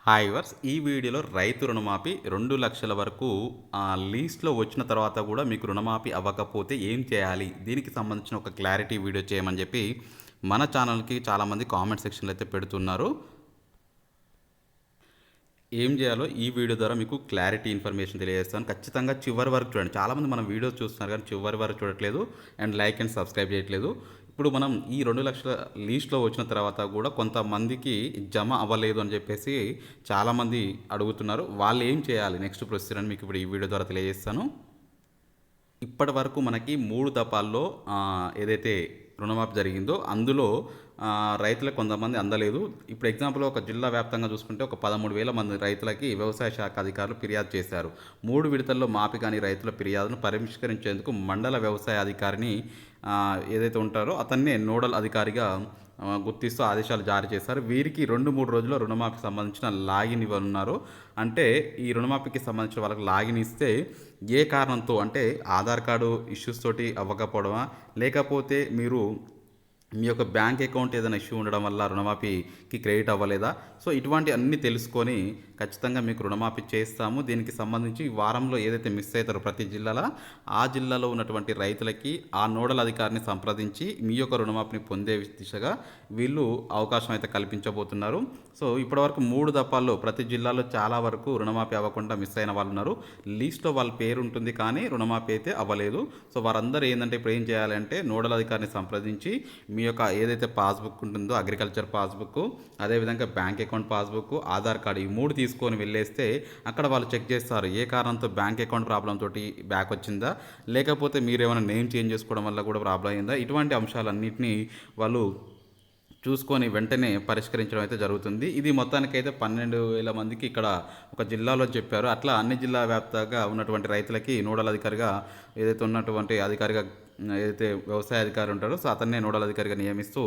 Hi verse ఈ వీడియోలో రైతు రుణమాఫీ 2 లక్షల వరకు లీస్ట్లో వచ్చిన తర్వాత కూడా మీకు రుణమాఫీ అవ్వకపోతే ఏం చేయాలి, దీనికి సంబంధించిన ఒక క్లారిటీ వీడియో చేయమని చెప్పి మన ఛానల్కి చాలామంది కామెంట్ సెక్షన్లో అయితే పెడుతున్నారు. ఏం చేయాలో ఈ వీడియో ద్వారా మీకు క్లారిటీ ఇన్ఫర్మేషన్ తెలియజేస్తాను. ఖచ్చితంగా చివరి వరకు చూడండి. చాలామంది మనం వీడియోస్ చూస్తున్నారు కానీ చివరి వరకు చూడట్లేదు అండ్ లైక్ అండ్ సబ్స్క్రైబ్ చేయట్లేదు. ఇప్పుడు మనం ఈ 2 లక్షల లీస్ట్లో వచ్చిన తర్వాత కూడా కొంతమందికి జమ అవ్వలేదు అని చెప్పేసి చాలామంది అడుగుతున్నారు. వాళ్ళు ఏం చేయాలి, నెక్స్ట్ ప్రొసీజర్ అని మీకు ఇప్పుడు ఈ వీడియో ద్వారా తెలియజేస్తాను. ఇప్పటి వరకు మనకి 3 దఫాల్లో ఏదైతే రుణమాఫీ జరిగిందో అందులో రైతులకు కొంతమంది అందలేదు. ఇప్పుడు ఎగ్జాంపుల్ ఒక జిల్లా వ్యాప్తంగా చూసుకుంటే ఒక 13,000 మంది రైతులకి వ్యవసాయ శాఖ అధికారులు ఫిర్యాదు చేశారు. 3 విడతల్లో మాఫీ కాని రైతుల ఫిర్యాదును పరిష్కరించేందుకు మండల వ్యవసాయ అధికారిని ఏదైతే ఉంటారో అతన్నే నోడల్ అధికారిగా గుర్తిస్తూ ఆదేశాలు జారీ చేశారు. వీరికి 2-3 రోజుల్లో రుణమాఫీకి సంబంధించిన లాగిన్ ఇవ్వనున్నారు. అంటే ఈ రుణమాఫీకి సంబంధించిన వాళ్ళకి లాగిన్ ఇస్తే ఏ కారణంతో, అంటే ఆధార్ కార్డు ఇష్యూస్ తోటి అవ్వకపోవడమా, లేకపోతే మీరు మీ యొక్క బ్యాంక్ అకౌంట్ ఏదైనా ఇష్యూ ఉండడం వల్ల రుణమాఫీకి క్రెడిట్ అవ్వలేదా, సో ఇటువంటి అన్నీ తెలుసుకొని ఖచ్చితంగా మీకు రుణమాఫీ చేస్తాము. దీనికి సంబంధించి వారంలో ఏదైతే మిస్ అవుతారో ప్రతి జిల్లాలో ఆ జిల్లాలో ఉన్నటువంటి రైతులకి ఆ నోడల్ అధికారిని సంప్రదించి మీ యొక్క రుణమాఫీని పొందే దిశగా వీళ్ళు అవకాశం అయితే కల్పించబోతున్నారు. సో ఇప్పటివరకు 3 దఫాల్లో ప్రతి జిల్లాలో చాలా వరకు రుణమాఫీ అవ్వకుండా మిస్ అయిన వాళ్ళు ఉన్నారు. లీస్ట్లో వాళ్ళ పేరు ఉంటుంది కానీ రుణమాఫీ అయితే అవ్వలేదు. సో వారందరూ ఏంటంటే ఇప్పుడు ఏం చేయాలంటే నోడల్ అధికారిని సంప్రదించి మీ యొక్క ఏదైతే పాస్బుక్ ఉంటుందో అగ్రికల్చర్ పాస్బుక్, అదేవిధంగా bank account passbook, Aadhaar card, ఈ 3 తీసుకొని వెళ్ళేస్తే అక్కడ వాళ్ళు చెక్ చేస్తారు ఏ కారణంతో బ్యాంక్ అకౌంట్ ప్రాబ్లం తోటి బ్యాక్ వచ్చిందా, లేకపోతే మీరు ఏమైనా నేమ్ చేంజ్ చేసుకోవడం వల్ల కూడా ప్రాబ్లం అయిందా, ఇటువంటి అంశాలన్నింటినీ వాళ్ళు చూసుకొని వెంటనే పరిష్కరించడం అయితే జరుగుతుంది. ఇది మొత్తానికైతే 12,000 మందికి ఇక్కడ ఒక జిల్లాలో చెప్పారు. అట్లా అన్ని జిల్లా వ్యాప్తంగా ఉన్నటువంటి రైతులకి నోడల్ అధికారిగా ఏదైతే ఉన్నటువంటి అధికారిగా ఏదైతే వ్యవసాయ అధికారి ఉంటారో సో అతన్నే నోడల్ అధికారిగా నియమిస్తూ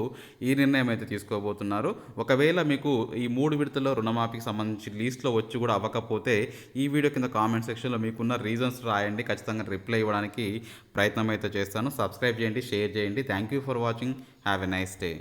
ఈ నిర్ణయం అయితే తీసుకోబోతున్నారు. ఒకవేళ మీకు ఈ 3 విడతల్లో రుణమాఫీకి సంబంధించి లీస్ట్లో వచ్చి కూడా అవ్వకపోతే ఈ వీడియో కింద కామెంట్ సెక్షన్లో మీకున్న రీజన్స్ రాయండి. ఖచ్చితంగా రిప్లై ఇవ్వడానికి ప్రయత్నం అయితే చేస్తాను. సబ్స్క్రైబ్ చేయండి, షేర్ చేయండి. Thank you for watching. Have a nice day.